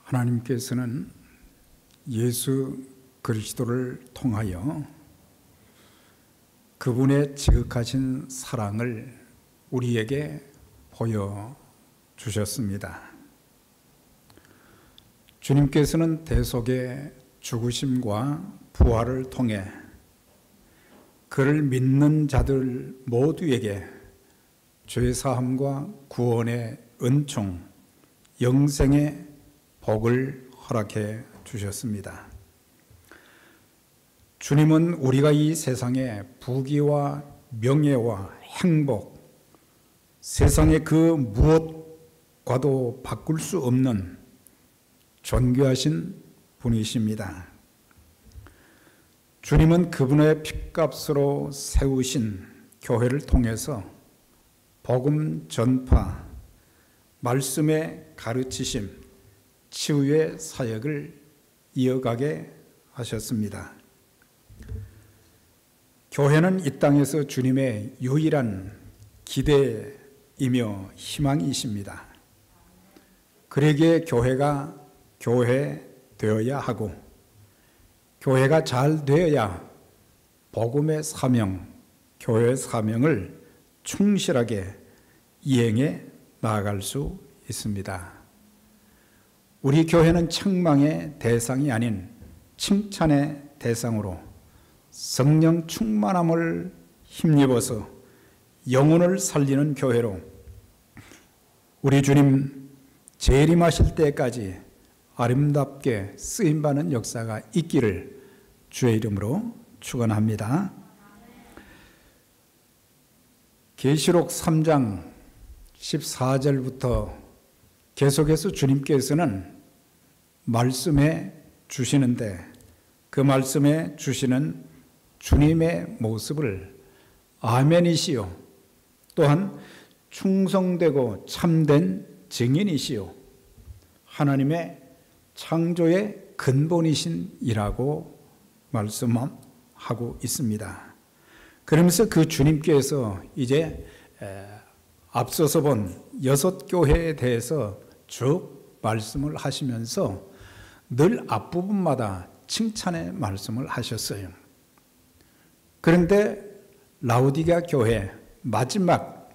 하나님께서는 예수 그리스도를 통하여 그분의 지극하신 사랑을 우리에게 보여주셨습니다. 주님께서는 대속의 죽으심과 부활을 통해 그를 믿는 자들 모두에게 죄사함과 구원의 은총, 영생의 복을 허락해 주셨습니다. 주님은 우리가 이 세상의 부귀와 명예와 행복, 세상의 그 무엇과도 바꿀 수 없는 존귀하신 분이십니다. 주님은 그분의 핏값으로 세우신 교회를 통해서 복음 전파, 말씀의 가르치심, 치유의 사역을 이어가게 하셨습니다. 교회는 이 땅에서 주님의 유일한 기대이며 희망이십니다. 그러기에 교회가 교회 되어야 하고, 교회가 잘 되어야 복음의 사명, 교회의 사명을 충실하게 이행해 나아갈 수 있습니다. 우리 교회는 책망의 대상이 아닌 칭찬의 대상으로 성령 충만함을 힘입어서 영혼을 살리는 교회로 우리 주님 재림하실 때까지 아름답게 쓰임받는 역사가 있기를 주의 이름으로 축원합니다. 계시록 3장 14절부터 계속해서 주님께서는 말씀해 주시는데, 그 말씀해 주시는 주님의 모습을 아멘이시요, 또한 충성되고 참된 증인이시요, 하나님의 창조의 근본이신이라고 말씀하고 있습니다. 그러면서 그 주님께서 이제 앞서서 본 6교회에 대해서 쭉 말씀을 하시면서 늘 앞부분마다 칭찬의 말씀을 하셨어요. 그런데 라우디게아 교회 마지막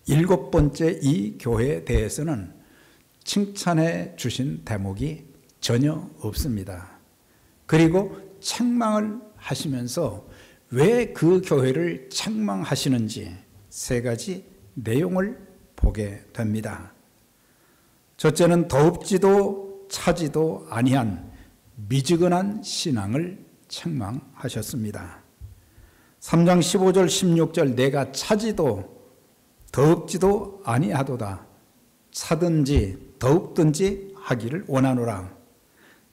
7번째 이 교회에 대해서는 칭찬해 주신 대목이 전혀 없습니다. 그리고 책망을 하시면서 왜 그 교회를 책망하시는지 3가지 내용을 보게 됩니다. 첫째는 더웁지도 차지도 아니한 미지근한 신앙을 책망하셨습니다. 3장 15절 16절 내가 차지도 더웁지도 아니하도다, 차든지 더욱든지 하기를 원하노라.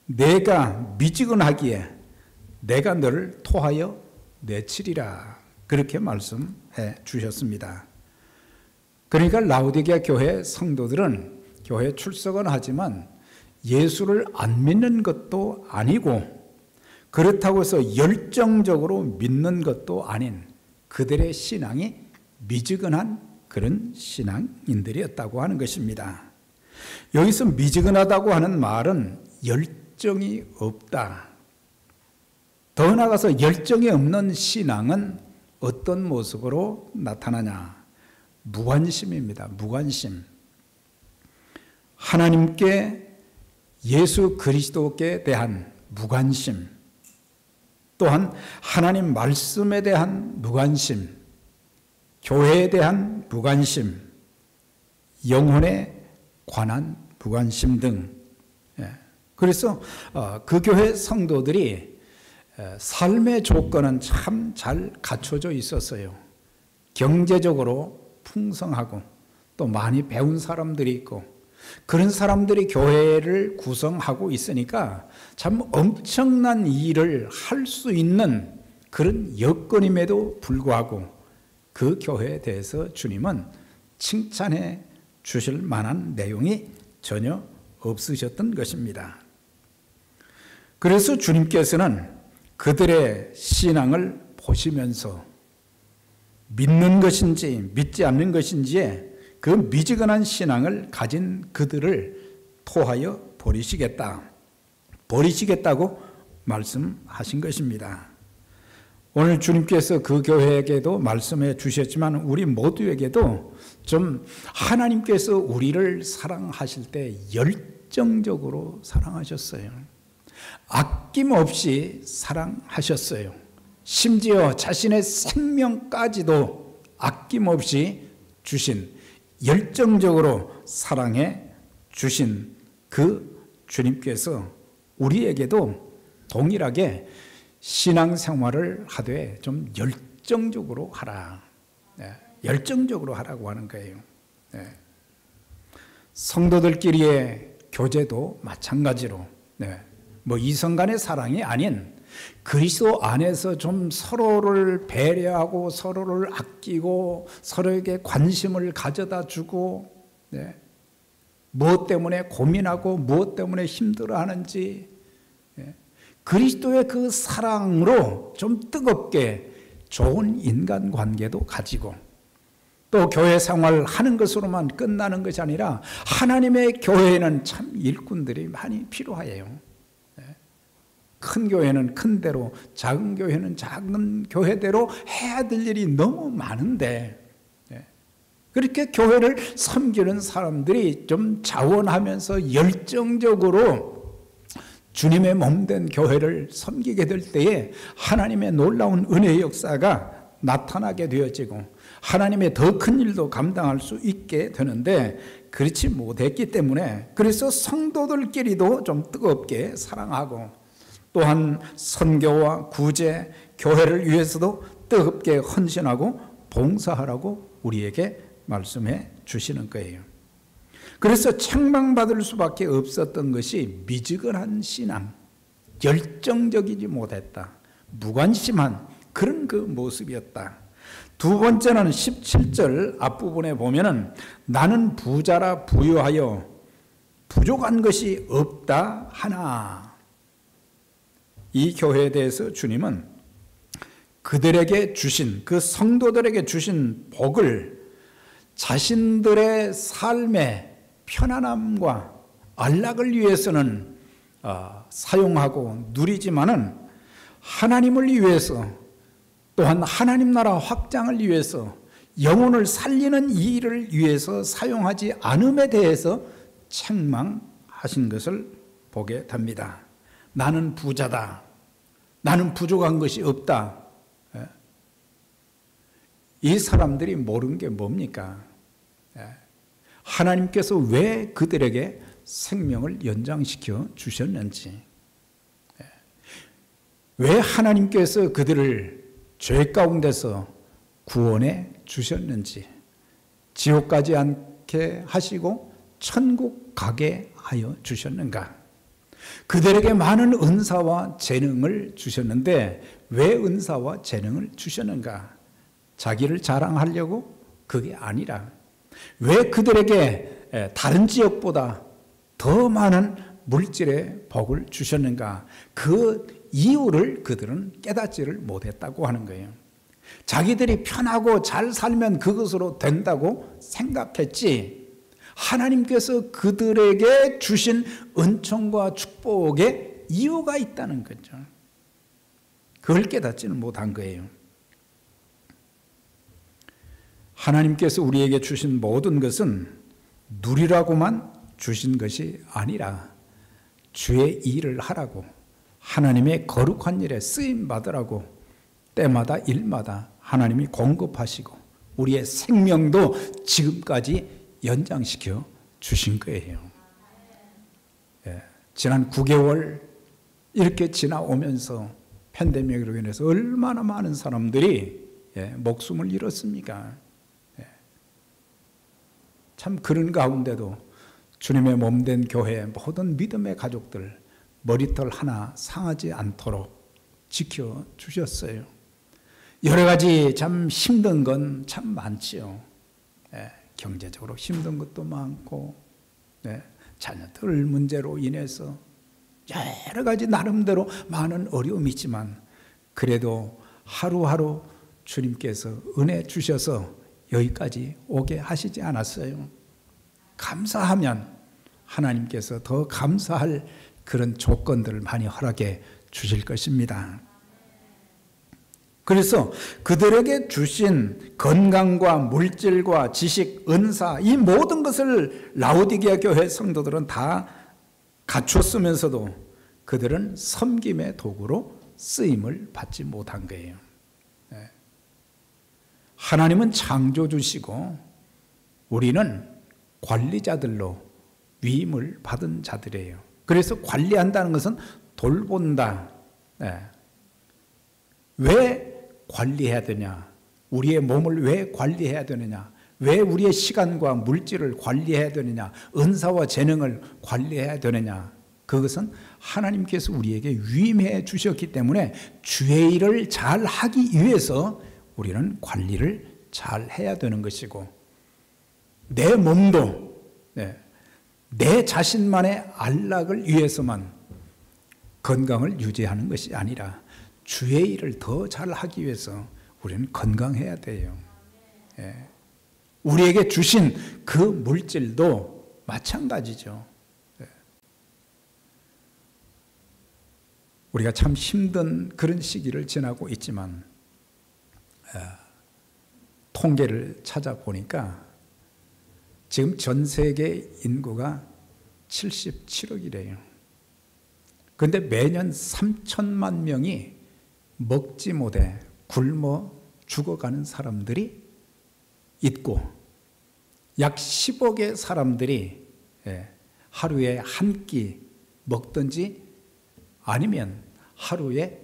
내가 미지근하기에 내가 너를 토하여 내치리라, 그렇게 말씀해 주셨습니다. 그러니까 라우디게아 교회 성도들은 교회 출석은 하지만 예수를 안 믿는 것도 아니고, 그렇다고 해서 열정적으로 믿는 것도 아닌 그들의 신앙이 미지근한 그런 신앙인들이었다고 하는 것입니다. 여기서 미지근하다고 하는 말은 열정이 없다. 더 나아가서 열정이 없는 신앙은 어떤 모습으로 나타나냐? 무관심입니다. 무관심. 하나님께, 예수 그리스도께 대한 무관심, 또한 하나님 말씀에 대한 무관심, 교회에 대한 무관심, 영혼에 관한 무관심 등. 그래서 그 교회 성도들이 삶의 조건은 참 잘 갖춰져 있었어요. 경제적으로 풍성하고 또 많이 배운 사람들이 있고, 그런 사람들이 교회를 구성하고 있으니까 참 엄청난 일을 할 수 있는 그런 여건임에도 불구하고 그 교회에 대해서 주님은 칭찬해 주실 만한 내용이 전혀 없으셨던 것입니다. 그래서 주님께서는 그들의 신앙을 보시면서 믿는 것인지 믿지 않는 것인지에 그 미지근한 신앙을 가진 그들을 토하여 버리시겠다고 말씀하신 것입니다. 오늘 주님께서 그 교회에게도 말씀해 주셨지만 우리 모두에게도 좀 하나님께서 우리를 사랑하실 때 열정적으로 사랑하셨어요. 아낌없이 사랑하셨어요. 심지어 자신의 생명까지도 아낌없이 주신, 열정적으로 사랑해 주신 그 주님께서 우리에게도 동일하게 신앙생활을 하되 좀 열정적으로 하라. 열정적으로 하라고 하는 거예요. 성도들끼리의 교제도 마찬가지로 뭐 이성 간의 사랑이 아닌 그리스도 안에서 좀 서로를 배려하고 서로를 아끼고 서로에게 관심을 가져다 주고 무엇 때문에 고민하고 무엇 때문에 힘들어하는지 그리스도의 그 사랑으로 좀 뜨겁게 좋은 인간관계도 가지고 또 교회 생활하는 것으로만 끝나는 것이 아니라 하나님의 교회에는 참 일꾼들이 많이 필요해요. 큰 교회는 큰 대로, 작은 교회는 작은 교회대로 해야 될 일이 너무 많은데 그렇게 교회를 섬기는 사람들이 좀 자원하면서 열정적으로 주님의 몸된 교회를 섬기게 될 때에 하나님의 놀라운 은혜의 역사가 나타나게 되어지고 하나님의 더 큰 일도 감당할 수 있게 되는데 그렇지 못했기 때문에 그래서 성도들끼리도 좀 뜨겁게 사랑하고 또한 선교와 구제, 교회를 위해서도 뜨겁게 헌신하고 봉사하라고 우리에게 말씀해 주시는 거예요. 그래서 책망받을 수밖에 없었던 것이 미지근한 신앙, 열정적이지 못했다, 무관심한 그런 그 모습이었다. 두 번째는 17절 앞부분에 보면은 나는 부자라 부유하여 부족한 것이 없다 하나. 이 교회에 대해서 주님은 그들에게 주신, 그 성도들에게 주신 복을 자신들의 삶의 편안함과 안락을 위해서는 사용하고 누리지만은 하나님을 위해서 또한 하나님 나라 확장을 위해서 영혼을 살리는 이 일을 위해서 사용하지 않음에 대해서 책망하신 것을 보게 됩니다. 나는 부자다. 나는 부족한 것이 없다. 이 사람들이 모르는 게 뭡니까? 하나님께서 왜 그들에게 생명을 연장시켜 주셨는지, 왜 하나님께서 그들을 죄 가운데서 구원해 주셨는지, 지옥 가지 않게 하시고 천국 가게 하여 주셨는가? 그들에게 많은 은사와 재능을 주셨는데 왜 은사와 재능을 주셨는가? 자기를 자랑하려고? 그게 아니라 왜 그들에게 다른 지역보다 더 많은 물질의 복을 주셨는가? 그 이유를 그들은 깨닫지를 못했다고 하는 거예요. 자기들이 편하고 잘 살면 그것으로 된다고 생각했지, 하나님께서 그들에게 주신 은총과 축복에 이유가 있다는 거죠. 그걸 깨닫지는 못한 거예요. 하나님께서 우리에게 주신 모든 것은 누리라고만 주신 것이 아니라 주의 일을 하라고, 하나님의 거룩한 일에 쓰임 받으라고 때마다 일마다 하나님이 공급하시고 우리의 생명도 지금까지 연장시켜 주신 거예요. 지난 9개월 이렇게 지나오면서 팬데믹으로 인해서 얼마나 많은 사람들이 목숨을 잃었습니까? 참 그런 가운데도 주님의 몸된 교회 모든 믿음의 가족들 머리털 하나 상하지 않도록 지켜주셨어요. 여러 가지 참 힘든 건 참 많지요. 경제적으로 힘든 것도 많고, 자녀들 문제로 인해서 여러 가지 나름대로 많은 어려움이 있지만 그래도 하루하루 주님께서 은혜 주셔서 여기까지 오게 하시지 않았어요. 감사하면 하나님께서 더 감사할 그런 조건들을 많이 허락해 주실 것입니다. 그래서 그들에게 주신 건강과 물질과 지식, 은사, 이 모든 것을 라오디게아 교회 성도들은 다 갖췄으면서도 그들은 섬김의 도구로 쓰임을 받지 못한 거예요. 하나님은 창조주시고 우리는 관리자들로 위임을 받은 자들이에요. 그래서 관리한다는 것은 돌본다. 왜 관리해야 되냐? 우리의 몸을 왜 관리해야 되느냐? 왜 우리의 시간과 물질을 관리해야 되느냐? 은사와 재능을 관리해야 되느냐? 그것은 하나님께서 우리에게 위임해 주셨기 때문에 주의 일을 잘 하기 위해서 우리는 관리를 잘 해야 되는 것이고, 내 몸도 내 자신만의 안락을 위해서만 건강을 유지하는 것이 아니라 주의 일을 더 잘하기 위해서 우리는 건강해야 돼요. 우리에게 주신 그 물질도 마찬가지죠. 우리가 참 힘든 그런 시기를 지나고 있지만 통계를 찾아보니까 지금 전 세계 인구가 77억이래요. 그런데 매년 3천만 명이 먹지 못해 굶어 죽어가는 사람들이 있고, 약 10억의 사람들이 하루에 한 끼 먹든지 아니면 하루에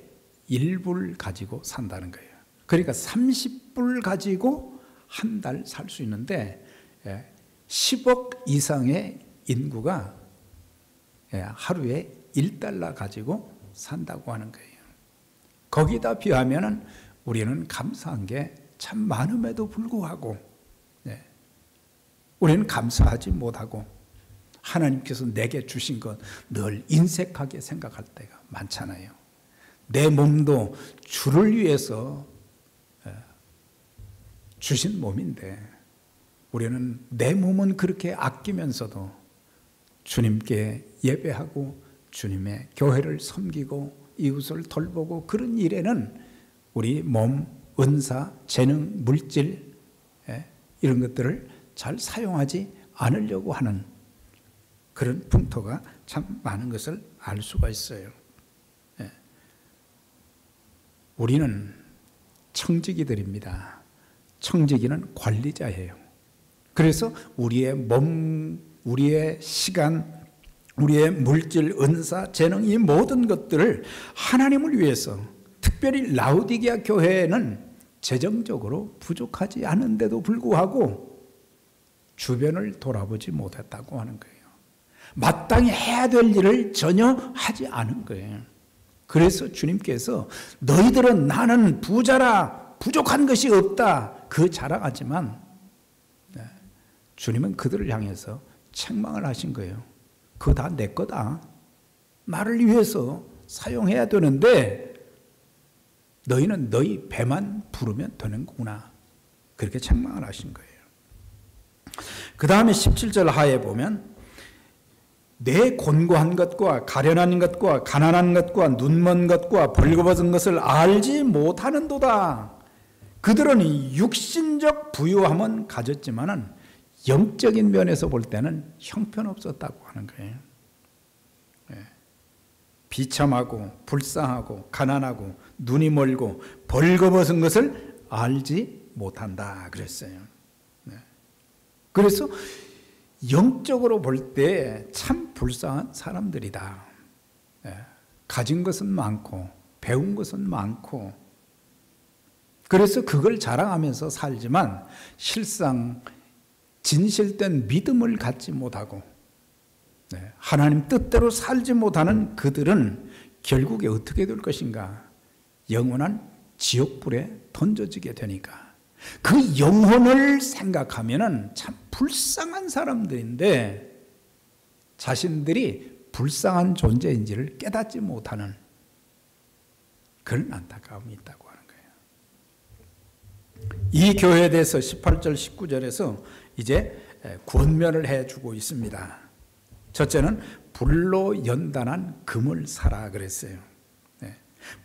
1불 가지고 산다는 거예요. 그러니까 30불 가지고 한 달 살 수 있는데 10억 이상의 인구가 하루에 1달러 가지고 산다고 하는 거예요. 거기다 비하면 우리는 감사한 게 참 많음에도 불구하고 우리는 감사하지 못하고 하나님께서 내게 주신 것 늘 인색하게 생각할 때가 많잖아요. 내 몸도 주를 위해서 주신 몸인데 우리는 내 몸은 그렇게 아끼면서도 주님께 예배하고 주님의 교회를 섬기고 이웃을 돌보고 그런 일에는 우리 몸, 은사, 재능, 물질 이런 것들을 잘 사용하지 않으려고 하는 그런 풍토가 참 많은 것을 알 수가 있어요. 우리는 청지기들입니다. 청지기는 관리자예요. 그래서 우리의 몸, 우리의 시간, 우리의 물질, 은사, 재능 이 모든 것들을 하나님을 위해서, 특별히 라오디게아 교회는 재정적으로 부족하지 않은데도 불구하고 주변을 돌아보지 못했다고 하는 거예요. 마땅히 해야 될 일을 전혀 하지 않은 거예요. 그래서 주님께서 너희들은 나는 부자라 부족한 것이 없다 그 자랑하지만 주님은 그들을 향해서 책망을 하신 거예요. 그거 다 내 거다. 나를 위해서 사용해야 되는데 너희는 너희 배만 부르면 되는 거구나. 그렇게 책망을 하신 거예요. 그 다음에 17절 하에 보면 내 곤고한 것과 가련한 것과 가난한 것과 눈먼 것과 벌거벗은 것을 알지 못하는도다. 그들은 육신적 부유함은 가졌지만은 영적인 면에서 볼 때는 형편없었다고 하는 거예요. 비참하고 불쌍하고 가난하고 눈이 멀고 벌거벗은 것을 알지 못한다 그랬어요. 그래서 영적으로 볼 때 참 불쌍한 사람들이다. 가진 것은 많고 배운 것은 많고 그래서 그걸 자랑하면서 살지만 실상 진실된 믿음을 갖지 못하고 하나님 뜻대로 살지 못하는 그들은 결국에 어떻게 될 것인가? 영원한 지옥불에 던져지게 되니까 그 영혼을 생각하면 참 불쌍한 사람들인데 자신들이 불쌍한 존재인지를 깨닫지 못하는 그런 안타까움이 있다고 하는 거예요. 이 교회에 대해서 18절 19절에서 이제 권면을 해주고 있습니다. 첫째는 불로 연단한 금을 사라 그랬어요. 네.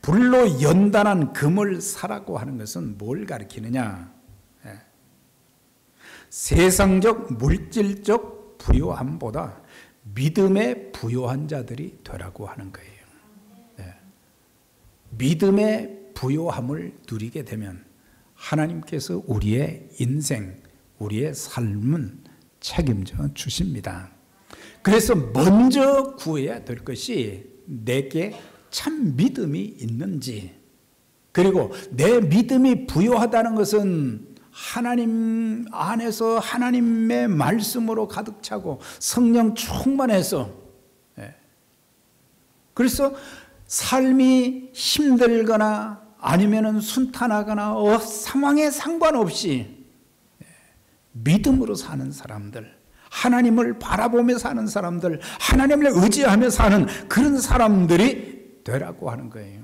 불로 연단한 금을 사라고 하는 것은 뭘 가리키느냐? 네. 세상적 물질적 부요함보다 믿음에 부요한 자들이 되라고 하는 거예요. 네. 믿음의 부요함을 누리게 되면 하나님께서 우리의 인생, 우리의 삶은 책임져 주십니다. 그래서 먼저 구해야 될 것이 내게 참 믿음이 있는지, 그리고 내 믿음이 부요하다는 것은 하나님 안에서 하나님의 말씀으로 가득 차고 성령 충만해서, 그래서 삶이 힘들거나 아니면은 순탄하거나 상황에 상관없이 믿음으로 사는 사람들, 하나님을 바라보며 사는 사람들, 하나님을 의지하며 사는 그런 사람들이 되라고 하는 거예요.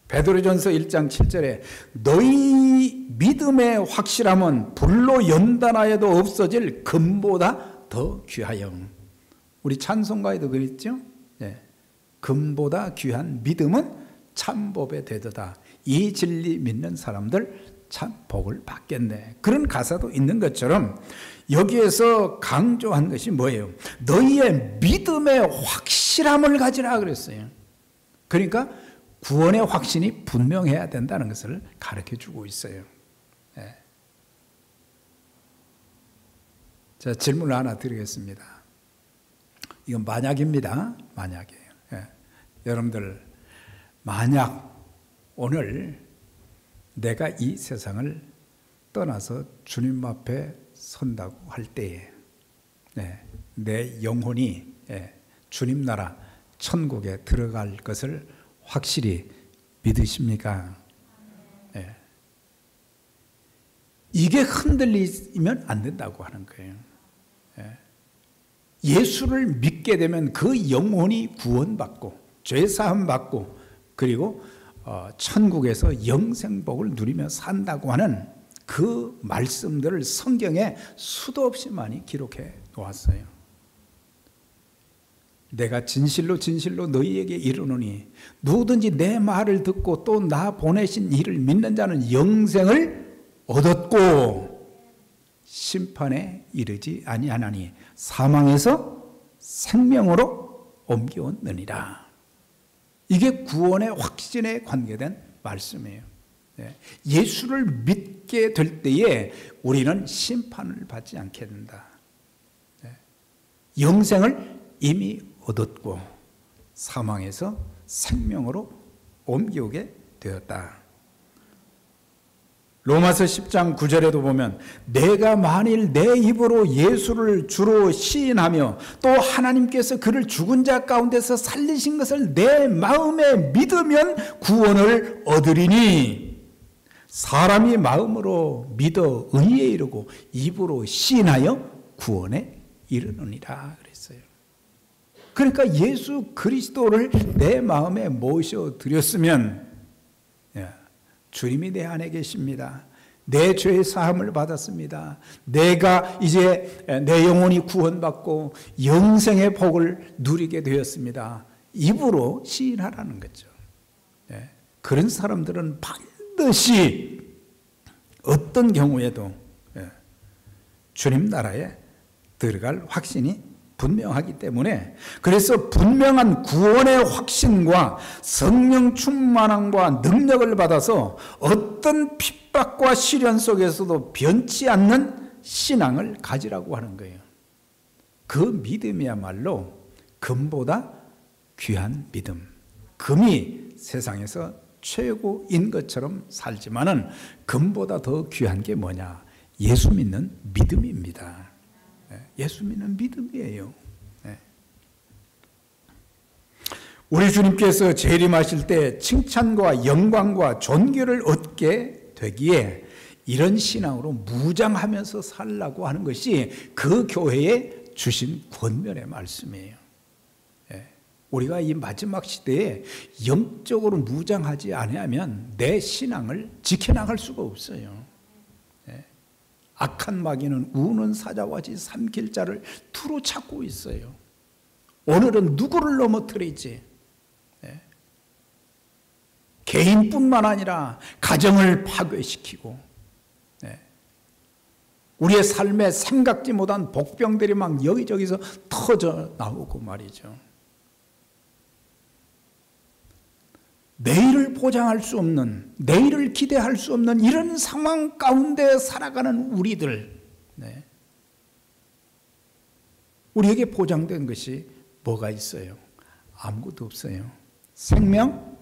베드로전서 1장 7절에 너희 믿음의 확실함은 불로 연단하여도 없어질 금보다 더 귀하여. 우리 찬송가에도 그랬죠? 네. 금보다 귀한 믿음은 참법에 되도다. 이 진리 믿는 사람들 참 복을 받겠네. 그런 가사도 있는 것처럼 여기에서 강조한 것이 뭐예요? 너희의 믿음의 확실함을 가지라 그랬어요. 그러니까 구원의 확신이 분명해야 된다는 것을 가르쳐주고 있어요. 네. 자, 질문을 하나 드리겠습니다. 이건 만약입니다. 만약이에요. 네. 여러분들, 만약 오늘 내가 이 세상을 떠나서 주님 앞에 선다고 할 때에 내 영혼이 주님 나라 천국에 들어갈 것을 확실히 믿으십니까? 이게 흔들리면 안 된다고 하는 거예요. 예수를 믿게 되면 그 영혼이 구원받고 죄사함 받고 그리고 천국에서 영생복을 누리며 산다고 하는 그 말씀들을 성경에 수도 없이 많이 기록해 놓았어요. 내가 진실로 진실로 너희에게 이르노니 누구든지 내 말을 듣고 또 나 보내신 이를 믿는 자는 영생을 얻었고 심판에 이르지 아니하나니 사망에서 생명으로 옮겨오느니라. 이게 구원의 확신에 관계된 말씀이에요. 예수를 믿게 될 때에 우리는 심판을 받지 않게 된다. 영생을 이미 얻었고 사망에서 생명으로 옮겨오게 되었다. 로마서 10장 9절에도 보면 내가 만일 내 입으로 예수를 주로 시인하며 또 하나님께서 그를 죽은 자 가운데서 살리신 것을 내 마음에 믿으면 구원을 얻으리니 사람이 마음으로 믿어 의에 이르고 입으로 시인하여 구원에 이르느니라 그랬어요. 그러니까 예수 그리스도를 내 마음에 모셔드렸으면 주님이 내 안에 계십니다. 내 죄의 사함을 받았습니다. 내가 이제 내 영혼이 구원받고 영생의 복을 누리게 되었습니다. 입으로 시인하라는 거죠. 그런 사람들은 반드시 어떤 경우에도 주님 나라에 들어갈 확신이 분명하기 때문에 그래서 분명한 구원의 확신과 성령 충만함과 능력을 받아서 어떤 핍박과 시련 속에서도 변치 않는 신앙을 가지라고 하는 거예요. 그 믿음이야말로 금보다 귀한 믿음. 금이 세상에서 최고인 것처럼 살지만은 금보다 더 귀한 게 뭐냐? 예수 믿는 믿음입니다. 예수 믿는 믿음이에요. 우리 주님께서 재림하실 때 칭찬과 영광과 존귀를 얻게 되기에 이런 신앙으로 무장하면서 살라고 하는 것이 그 교회에 주신 권면의 말씀이에요. 우리가 이 마지막 시대에 영적으로 무장하지 않으면 내 신앙을 지켜나갈 수가 없어요. 악한 마귀는 우는 사자와 같이 삼킬 자를 두루 찾고 있어요. 오늘은 누구를 넘어뜨리지? 네. 개인뿐만 아니라 가정을 파괴시키고, 네. 우리의 삶에 생각지 못한 복병들이 막 여기저기서 터져 나오고 말이죠. 내일을 보장할 수 없는, 내일을 기대할 수 없는 이런 상황 가운데 살아가는 우리들, 네. 우리에게 보장된 것이 뭐가 있어요? 아무것도 없어요. 생명?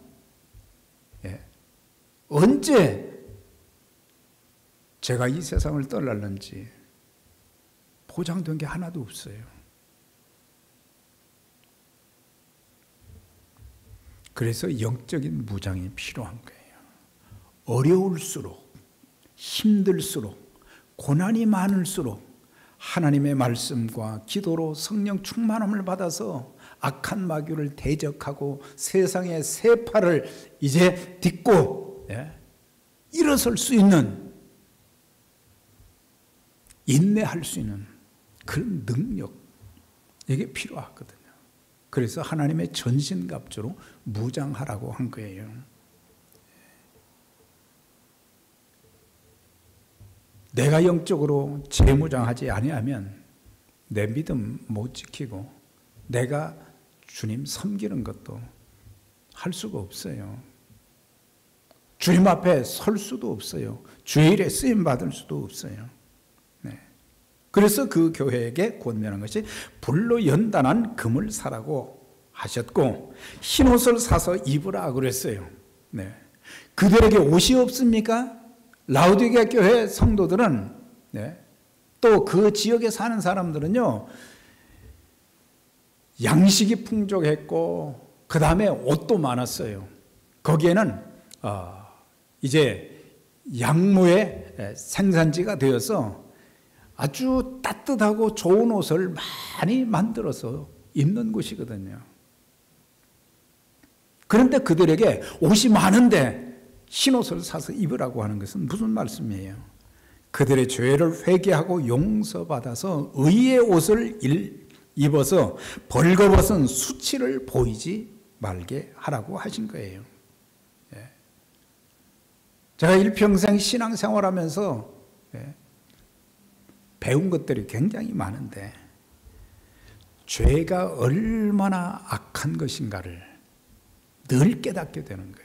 예. 언제 제가 이 세상을 떠날는지 보장된 게 하나도 없어요. 그래서 영적인 무장이 필요한 거예요. 어려울수록, 힘들수록, 고난이 많을수록 하나님의 말씀과 기도로 성령 충만함을 받아서 악한 마귀를 대적하고 세상의 세파를 이제 딛고, 예, 일어설 수 있는, 인내할 수 있는 그런 능력, 이게 필요하거든요. 그래서 하나님의 전신갑주로 무장하라고 한 거예요. 내가 영적으로 재무장하지 아니하면 내 믿음 못 지키고 내가 주님 섬기는 것도 할 수가 없어요. 주님 앞에 설 수도 없어요. 주일에 쓰임 받을 수도 없어요. 네. 그래서 그 교회에게 권면한 것이 불로 연단한 금을 사라고 하셨고 흰옷을 사서 입으라 그랬어요. 네. 그들에게 옷이 없습니까? 라우디게아 교회 성도들은, 네, 또 그 지역에 사는 사람들은요, 양식이 풍족했고 그 다음에 옷도 많았어요. 거기에는 이제 양모의 생산지가 되어서 아주 따뜻하고 좋은 옷을 많이 만들어서 입는 곳이거든요. 그런데 그들에게 옷이 많은데 흰옷을 사서 입으라고 하는 것은 무슨 말씀이에요? 그들의 죄를 회개하고 용서받아서 의의 옷을 입어서 벌거벗은 수치를 보이지 말게 하라고 하신 거예요. 예. 제가 일평생 신앙생활하면서, 예, 배운 것들이 굉장히 많은데 죄가 얼마나 악한 것인가를 늘 깨닫게 되는 거예요.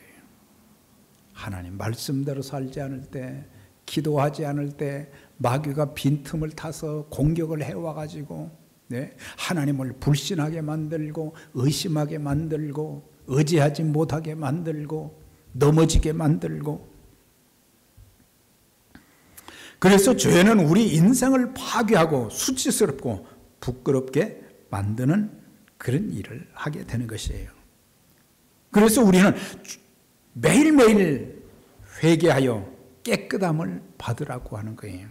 하나님 말씀대로 살지 않을 때, 기도하지 않을 때 마귀가 빈틈을 타서 공격을 해와가지고, 네, 하나님을 불신하게 만들고 의심하게 만들고 의지하지 못하게 만들고 넘어지게 만들고, 그래서 죄는 우리 인생을 파괴하고 수치스럽고 부끄럽게 만드는 그런 일을 하게 되는 것이에요. 그래서 우리는 매일매일 회개하여 깨끗함을 받으라고 하는 거예요.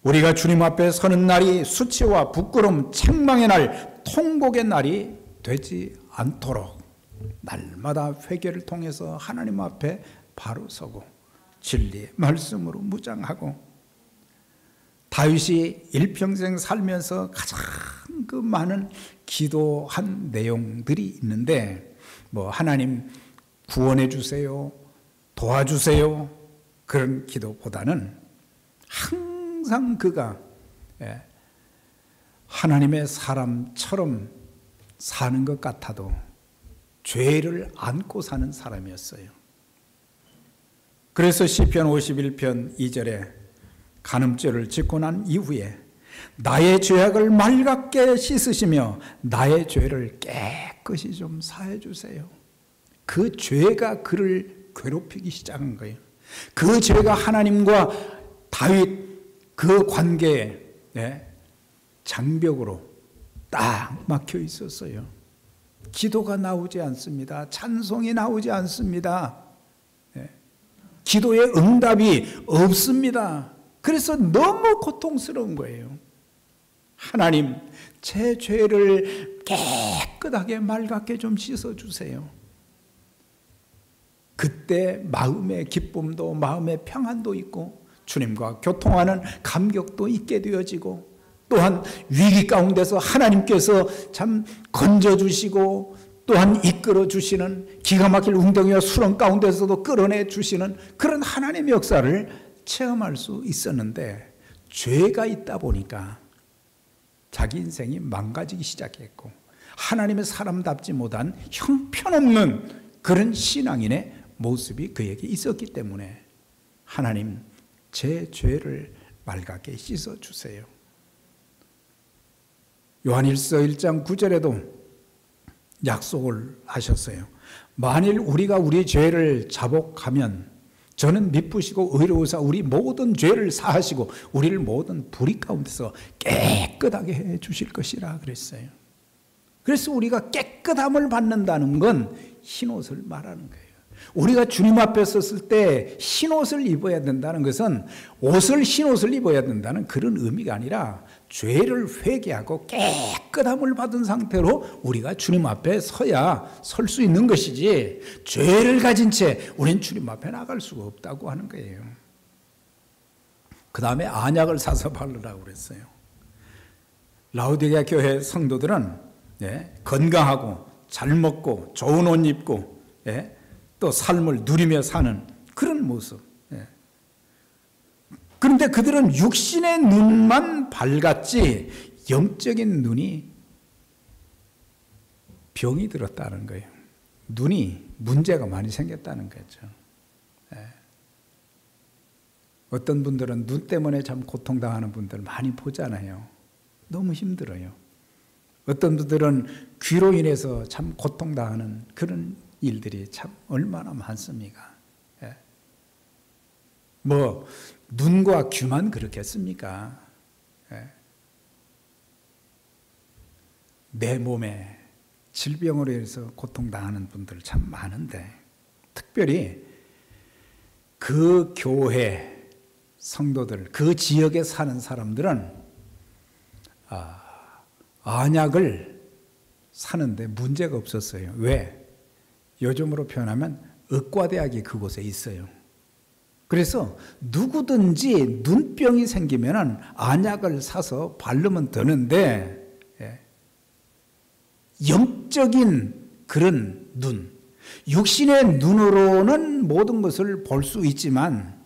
우리가 주님 앞에 서는 날이 수치와 부끄러움, 책망의 날, 통곡의 날이 되지 않도록 날마다 회개를 통해서 하나님 앞에 바로 서고 진리의 말씀으로 무장하고, 다윗이 일평생 살면서 가장 그 많은 기도한 내용들이 있는데, 뭐 하나님 구원해 주세요, 도와주세요, 그런 기도보다는 항상 그가 하나님의 사람처럼 사는 것 같아도 죄를 안고 사는 사람이었어요. 그래서 시편 51편 2절에 간음죄를 짓고 난 이후에 나의 죄악을 맑게 씻으시며 나의 죄를 깨끗이 좀 사해 주세요. 그 죄가 그를 괴롭히기 시작한 거예요. 그 죄가 하나님과 다윗 그 관계에, 네, 장벽으로 딱 막혀 있었어요. 기도가 나오지 않습니다. 찬송이 나오지 않습니다. 네. 기도의 응답이 없습니다. 그래서 너무 고통스러운 거예요. 하나님, 제 죄를 깨끗하게 맑게 좀 씻어주세요. 그때 마음의 기쁨도 마음의 평안도 있고 주님과 교통하는 감격도 있게 되어지고 또한 위기 가운데서 하나님께서 참 건져주시고 또한 이끌어 주시는 기가 막힐 웅덩이와 수렁 가운데서도 끌어내 주시는 그런 하나님의 역사를 체험할 수 있었는데 죄가 있다 보니까 자기 인생이 망가지기 시작했고 하나님의 사람답지 못한 형편없는 그런 신앙인의 모습이 그에게 있었기 때문에 하나님 제 죄를 말갛게 씻어주세요. 요한일서 1장 9절에도 약속을 하셨어요. 만일 우리가 우리 죄를 자복하면 저는 미쁘시고 의로우사 우리 모든 죄를 사하시고 우리를 모든 불의 가운데서 깨끗하게 해 주실 것이라 그랬어요. 그래서 우리가 깨끗함을 받는다는 건 흰옷을 말하는 거예요. 우리가 주님 앞에 섰을 때 흰옷을 입어야 된다는 것은 옷을 흰옷을 입어야 된다는 그런 의미가 아니라 죄를 회개하고 깨끗함을 받은 상태로 우리가 주님 앞에 서야 설 수 있는 것이지 죄를 가진 채 우리는 주님 앞에 나갈 수가 없다고 하는 거예요. 그 다음에 안약을 사서 바르라고 그랬어요. 라오디게아 교회 성도들은 건강하고 잘 먹고 좋은 옷 입고 또 삶을 누리며 사는 그런 모습. 그런데 그들은 육신의 눈만 밝았지 영적인 눈이 병이 들었다는 거예요. 눈이 문제가 많이 생겼다는 거죠. 어떤 분들은 눈 때문에 참 고통당하는 분들 많이 보잖아요. 너무 힘들어요. 어떤 분들은 귀로 인해서 참 고통당하는 그런 일들이 참 얼마나 많습니까? 뭐 눈과 귀만 그렇겠습니까? 내 몸에 질병으로 인해서 고통당하는 분들 참 많은데 특별히 그 교회 성도들, 그 지역에 사는 사람들은 안약을 사는데 문제가 없었어요. 왜? 요즘으로 표현하면 의과대학이 그곳에 있어요. 그래서 누구든지 눈병이 생기면 안약을 사서 바르면 되는데 영적인 그런 눈, 육신의 눈으로는 모든 것을 볼 수 있지만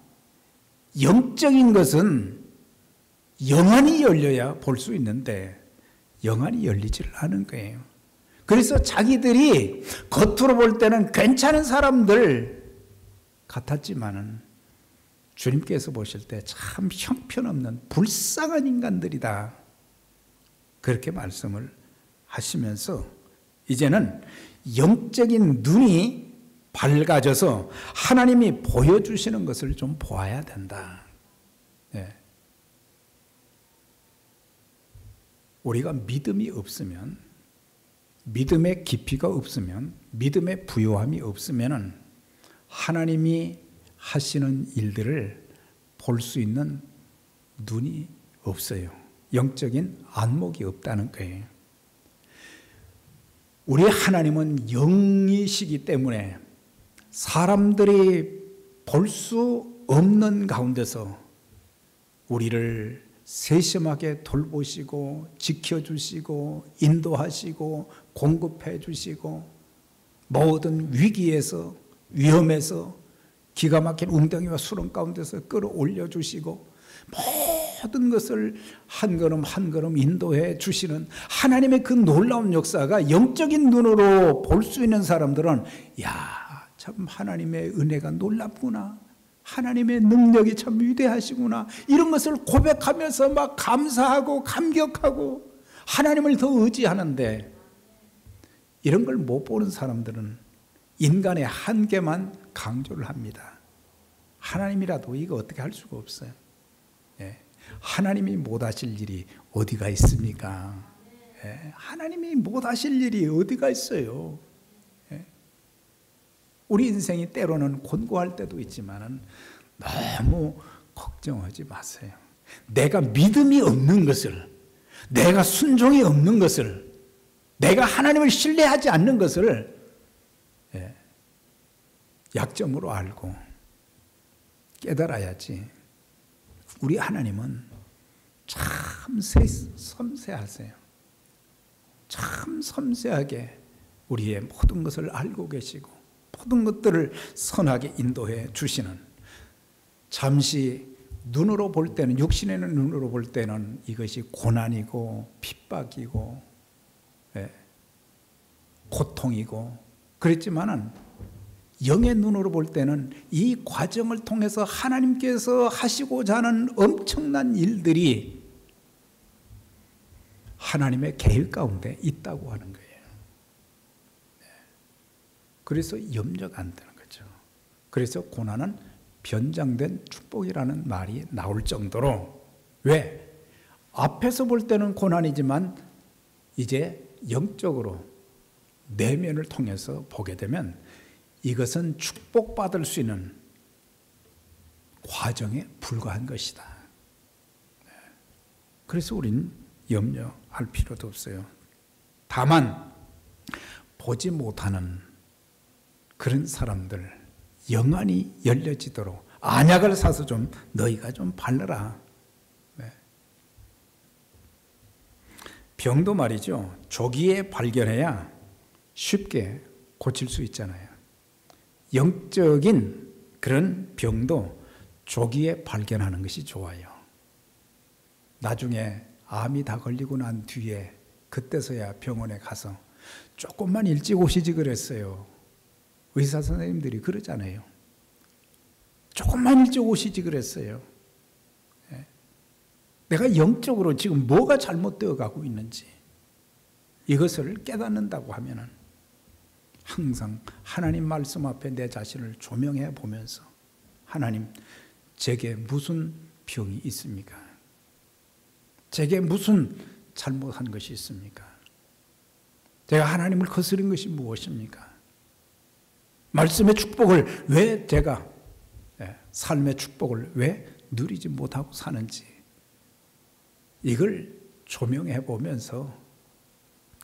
영적인 것은 영안이 열려야 볼 수 있는데 영안이 열리지를 않은 거예요. 그래서 자기들이 겉으로 볼 때는 괜찮은 사람들 같았지만은 주님께서 보실 때 참 형편없는 불쌍한 인간들이다. 그렇게 말씀을 하시면서 이제는 영적인 눈이 밝아져서 하나님이 보여주시는 것을 좀 보아야 된다. 우리가 믿음이 없으면, 믿음의 깊이가 없으면, 믿음의 부요함이 없으면 하나님이 하시는 일들을 볼 수 있는 눈이 없어요. 영적인 안목이 없다는 거예요. 우리 하나님은 영이시기 때문에 사람들이 볼 수 없는 가운데서 우리를 세심하게 돌보시고 지켜주시고 인도하시고 공급해 주시고 모든 위기에서 위험에서 기가 막힌 웅덩이와 수렁 가운데서 끌어올려 주시고 모든 것을 한 걸음 한 걸음 인도해 주시는 하나님의 그 놀라운 역사가 영적인 눈으로 볼 수 있는 사람들은 야, 참 하나님의 은혜가 놀랍구나. 하나님의 능력이 참 위대하시구나. 이런 것을 고백하면서 막 감사하고 감격하고 하나님을 더 의지하는데 이런 걸 못 보는 사람들은 인간의 한계만 강조를 합니다. 하나님이라도 이거 어떻게 할 수가 없어요. 하나님이 못하실 일이 어디가 있습니까? 하나님이 못하실 일이 어디가 있어요? 우리 인생이 때로는 곤고할 때도 있지만 너무 걱정하지 마세요. 내가 믿음이 없는 것을, 내가 순종이 없는 것을, 내가 하나님을 신뢰하지 않는 것을 약점으로 알고 깨달아야지. 우리 하나님은 참 섬세하세요. 참 섬세하게 우리의 모든 것을 알고 계시고 모든 것들을 선하게 인도해 주시는, 잠시 눈으로 볼 때는, 육신의 눈으로 볼 때는 이것이 고난이고 핍박이고 고통이고 그랬지만은 영의 눈으로 볼 때는 이 과정을 통해서 하나님께서 하시고자 하는 엄청난 일들이 하나님의 계획 가운데 있다고 하는 거예요. 그래서 염려가 안 되는 거죠. 그래서 고난은 변장된 축복이라는 말이 나올 정도로, 왜? 앞에서 볼 때는 고난이지만 이제 영적으로 내면을 통해서 보게 되면 이것은 축복받을 수 있는 과정에 불과한 것이다. 그래서 우린 염려할 필요도 없어요. 다만 보지 못하는 그런 사람들 영안이 열려지도록 안약을 사서 좀 너희가 좀 바르라. 병도 말이죠, 조기에 발견해야 쉽게 고칠 수 있잖아요. 영적인 그런 병도 조기에 발견하는 것이 좋아요. 나중에 암이 다 걸리고 난 뒤에 그때서야 병원에 가서 조금만 일찍 오시지 그랬어요. 의사 선생님들이 그러잖아요. 조금만 일찍 오시지 그랬어요. 내가 영적으로 지금 뭐가 잘못되어 가고 있는지 이것을 깨닫는다고 하면은 항상 하나님 말씀 앞에 내 자신을 조명해 보면서, 하나님, 제게 무슨 병이 있습니까? 제게 무슨 잘못한 것이 있습니까? 제가 하나님을 거스른 것이 무엇입니까? 말씀의 축복을 왜 제가, 삶의 축복을 왜 누리지 못하고 사는지 이걸 조명해 보면서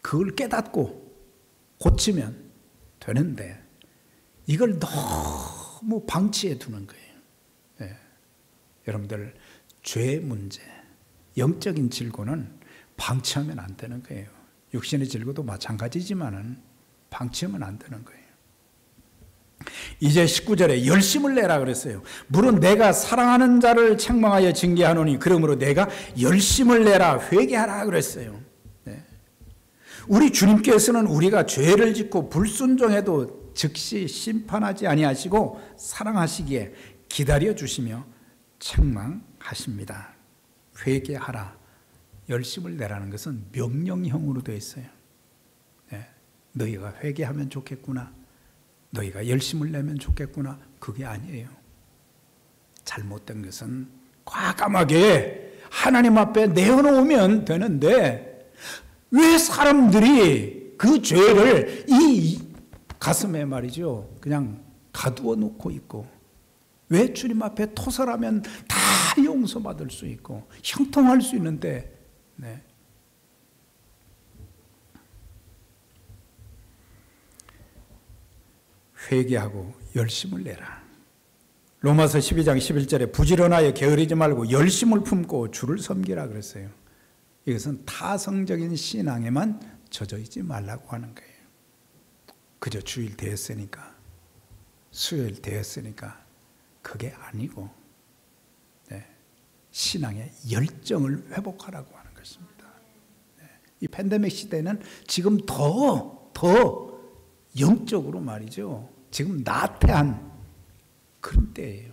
그걸 깨닫고 고치면 되는데 이걸 너무 방치해 두는 거예요. 여러분들, 죄의 문제, 영적인 질고는 방치하면 안 되는 거예요. 육신의 질고도 마찬가지지만은 방치하면 안 되는 거예요. 이제 19절에 열심을 내라 그랬어요. 물은 내가 사랑하는 자를 책망하여 징계하노니 그러므로 내가 열심을 내라, 회개하라 그랬어요. 우리 주님께서는 우리가 죄를 짓고 불순종해도 즉시 심판하지 아니하시고 사랑하시기에 기다려 주시며 책망하십니다. 회개하라, 열심을 내라는 것은 명령형으로 되어 있어요. 너희가 회개하면 좋겠구나, 너희가 열심을 내면 좋겠구나, 그게 아니에요. 잘못된 것은 과감하게 하나님 앞에 내어놓으면 되는데 왜 사람들이 그 죄를 이 가슴에 말이죠 그냥 가두어 놓고 있고, 왜 주님 앞에 토설하면 다 용서받을 수 있고 형통할 수 있는데 회개하고 열심을 내라. 로마서 12장 11절에 부지런하여 게으르지 말고 열심을 품고 주를 섬기라 그랬어요. 이것은 타성적인 신앙에만 젖어 있지 말라고 하는 거예요. 그저 주일 되었으니까, 수요일 되었으니까 그게 아니고 신앙의 열정을 회복하라고 하는 것입니다. 이 팬데믹 시대는 지금 더 영적으로 말이죠, 지금 나태한 그런 때예요.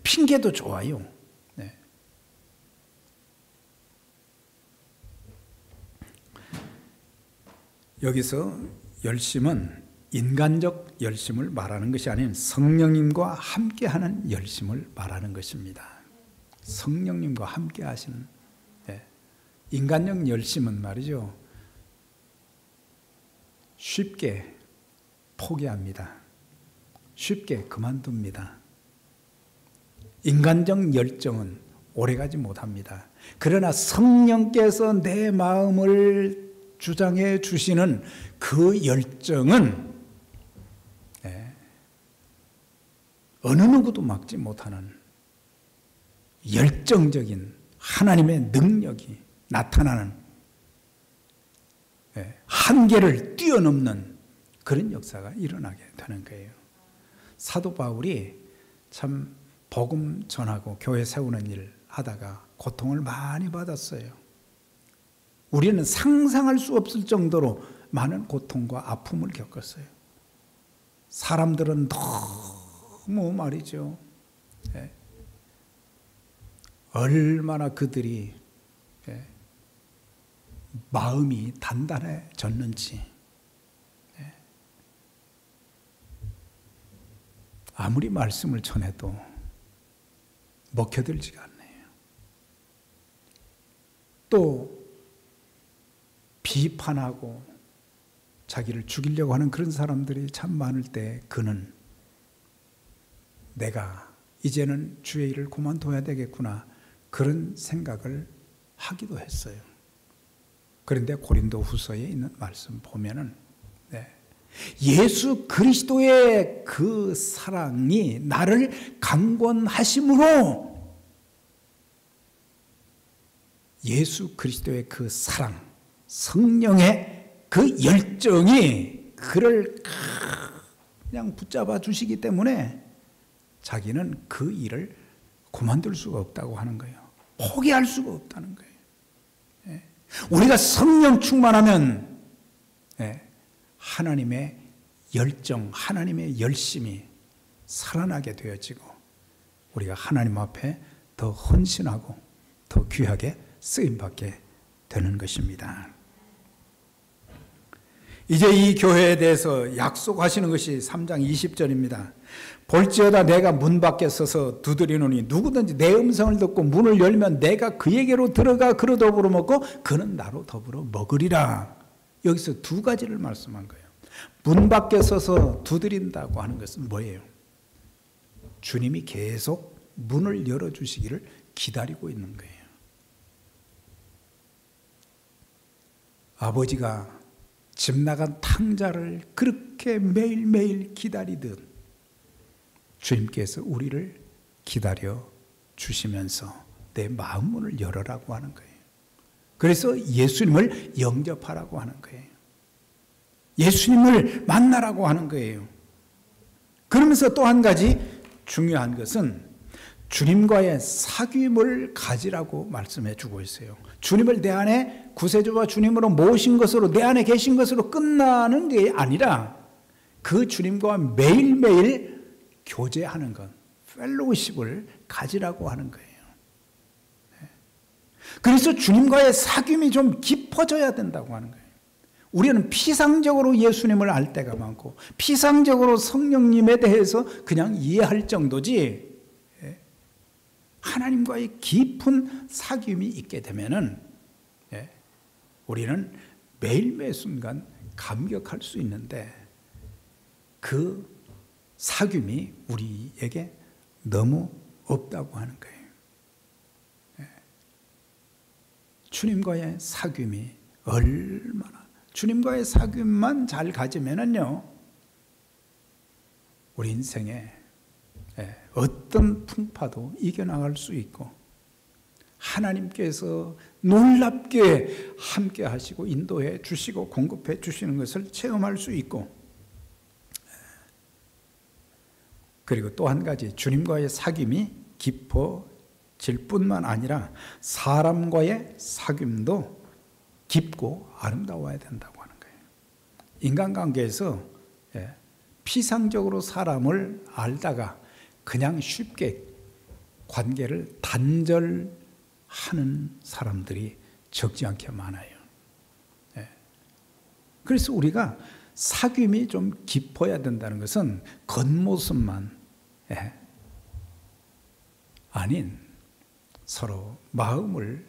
핑계도 좋아요. 여기서 열심은 인간적 열심을 말하는 것이 아닌 성령님과 함께하는 열심을 말하는 것입니다. 성령님과 함께 하시는, 인간적 열심은 말이죠, 쉽게 포기합니다. 쉽게 그만둡니다. 인간적 열정은 오래가지 못합니다. 그러나 성령께서 내 마음을 주장해 주시는 그 열정은 어느 누구도 막지 못하는 열정적인 하나님의 능력이 나타나는 한계를 뛰어넘는 그런 역사가 일어나게 되는 거예요. 사도 바울이 참 복음 전하고 교회 세우는 일 하다가 고통을 많이 받았어요. 우리는 상상할 수 없을 정도로 많은 고통과 아픔을 겪었어요. 사람들은 너무 말이죠. 얼마나 그들이 마음이 단단해졌는지 아무리 말씀을 전해도 먹혀들지가 않네요. 또 비판하고 자기를 죽이려고 하는 그런 사람들이 참 많을 때 그는 내가 이제는 주의 일을 그만둬야 되겠구나 그런 생각을 하기도 했어요. 그런데 고린도 후서에 있는 말씀 보면은 예수 그리스도의 그 사랑이 나를 강권하심으로 예수 그리스도의 그 사랑, 성령의 그 열정이 그를 그냥 붙잡아 주시기 때문에 자기는 그 일을 그만둘 수가 없다고 하는 거예요. 포기할 수가 없다는 거예요. 우리가 성령 충만하면 하나님의 열정, 하나님의 열심이 살아나게 되어지고 우리가 하나님 앞에 더 헌신하고 더 귀하게 쓰임받게 되는 것입니다. 이제 이 교회에 대해서 약속하시는 것이 3장 20절입니다. 볼지어다 내가 문 밖에 서서 두드리노니 누구든지 내 음성을 듣고 문을 열면 내가 그에게로 들어가 그로 더불어 먹고 그는 나로 더불어 먹으리라. 여기서 두 가지를 말씀한 거예요. 문 밖에 서서 두드린다고 하는 것은 뭐예요? 주님이 계속 문을 열어주시기를 기다리고 있는 거예요. 아버지가 집 나간 탕자를 그렇게 매일매일 기다리듯 주님께서 우리를 기다려 주시면서 내 마음 문을 열어라고 하는 거예요. 그래서 예수님을 영접하라고 하는 거예요. 예수님을 만나라고 하는 거예요. 그러면서 또 한 가지 중요한 것은 주님과의 사귐을 가지라고 말씀해 주고 있어요. 주님을 내 안에 구세주와 주님으로 모신 것으로 내 안에 계신 것으로 끝나는 게 아니라 그 주님과 매일매일 교제하는 것, 펠로우십을 가지라고 하는 거예요. 그래서 주님과의 사귐이 좀 깊어져야 된다고 하는 거예요. 우리는 피상적으로 예수님을 알 때가 많고 피상적으로 성령님에 대해서 그냥 이해할 정도지 하나님과의 깊은 사귐이 있게 되면은 우리는 매일매일 순간 감격할 수 있는데 그 사귐이 우리에게 너무 없다고 하는 거예요. 주님과의 사귐이 얼마나 주님과의 사귐만 잘 가지면은요 우리 인생에 어떤 풍파도 이겨나갈 수 있고 하나님께서 놀랍게 함께 하시고 인도해 주시고 공급해 주시는 것을 체험할 수 있고 그리고 또 한 가지 주님과의 사귐이 깊어질 뿐만 아니라 사람과의 사귐도 깊고 아름다워야 된다고 하는 거예요. 인간관계에서 피상적으로 사람을 알다가 그냥 쉽게 관계를 단절하는 사람들이 적지 않게 많아요. 그래서 우리가 사귐이 좀 깊어야 된다는 것은 겉모습만 아닌 서로 마음을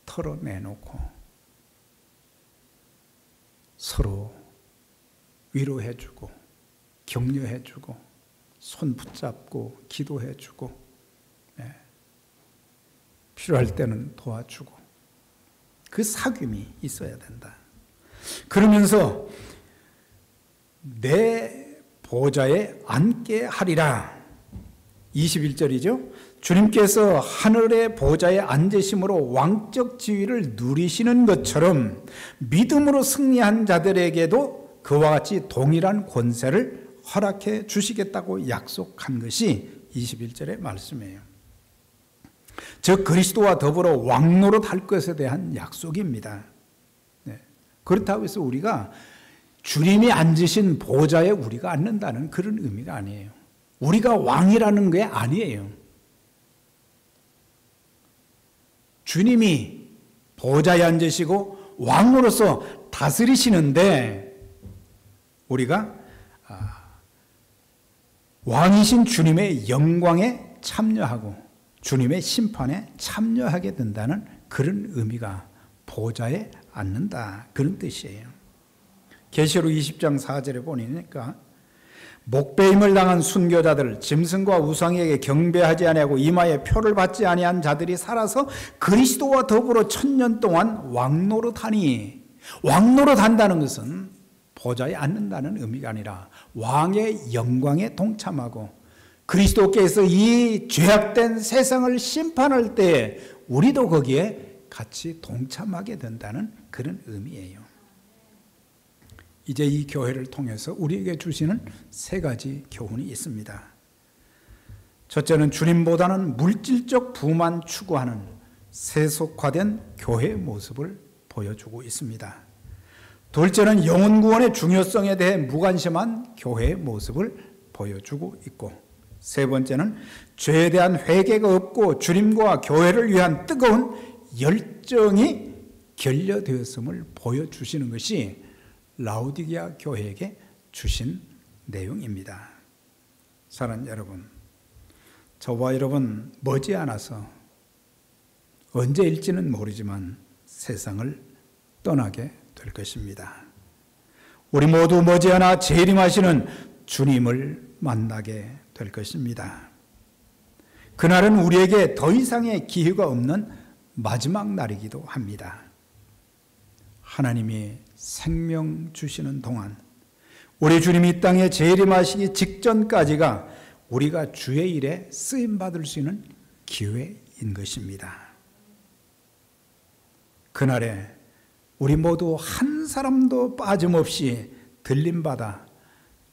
털어내놓고 서로 위로해주고 격려해주고 손 붙잡고 기도해주고 필요할 때는 도와주고 그 사귐이 있어야 된다. 그러면서 내 보좌에 앉게 하리라. 21절이죠. 주님께서 하늘의 보좌에 앉으심으로 왕적 지위를 누리시는 것처럼 믿음으로 승리한 자들에게도 그와 같이 동일한 권세를 허락해 주시겠다고 약속한 것이 21절의 말씀이에요. 즉 그리스도와 더불어 왕노릇 할 것에 대한 약속입니다. 그렇다고 해서 우리가 주님이 앉으신 보좌에 우리가 앉는다는 그런 의미가 아니에요. 우리가 왕이라는 게 아니에요. 주님이 보좌에 앉으시고 왕으로서 다스리시는데 우리가 왕이신 주님의 영광에 참여하고 주님의 심판에 참여하게 된다는 그런 의미가 보좌에 앉는다 그런 뜻이에요. 계시록 20장 4절에 보니까 목배임을 당한 순교자들 짐승과 우상에게 경배하지 아니하고 이마에 표를 받지 아니한 자들이 살아서 그리스도와 더불어 1000년 동안 왕노릇하니, 왕노릇한다는 것은 보좌에 앉는다는 의미가 아니라 왕의 영광에 동참하고 그리스도께서 이 죄악된 세상을 심판할 때 우리도 거기에 같이 동참하게 된다는 그런 의미예요. 이제 이 교회를 통해서 우리에게 주시는 3가지 교훈이 있습니다. 첫째는 주님보다는 물질적 부만 추구하는 세속화된 교회의 모습을 보여주고 있습니다. 둘째는 영혼 구원의 중요성에 대해 무관심한 교회의 모습을 보여주고 있고, 세 번째는 죄에 대한 회개가 없고 주님과 교회를 위한 뜨거운 열정이 결여되었음을 보여주시는 것이 라오디게아 교회에게 주신 내용입니다. 사랑하는 여러분, 저와 여러분 머지않아서 언제일지는 모르지만 세상을 떠나게 될 것입니다. 우리 모두 머지않아 재림하시는 주님을 만나게 될 것입니다. 그날은 우리에게 더 이상의 기회가 없는 마지막 날이기도 합니다. 하나님이 생명 주시는 동안 우리 주님이 이 땅에 재림하시기 직전까지가 우리가 주의 일에 쓰임받을 수 있는 기회인 것입니다. 그날에 우리 모두 한 사람도 빠짐없이 들림받아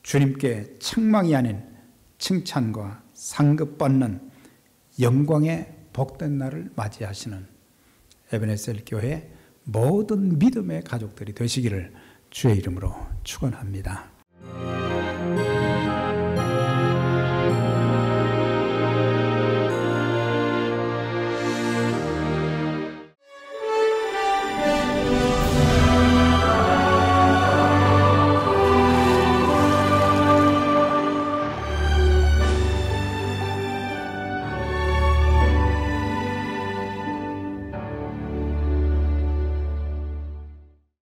주님께 책망이 아닌 칭찬과 상급받는 영광의 복된 날을 맞이하시는 에베네셀 교회 모든 믿음의 가족들이 되시기를 주의 이름으로 축원합니다.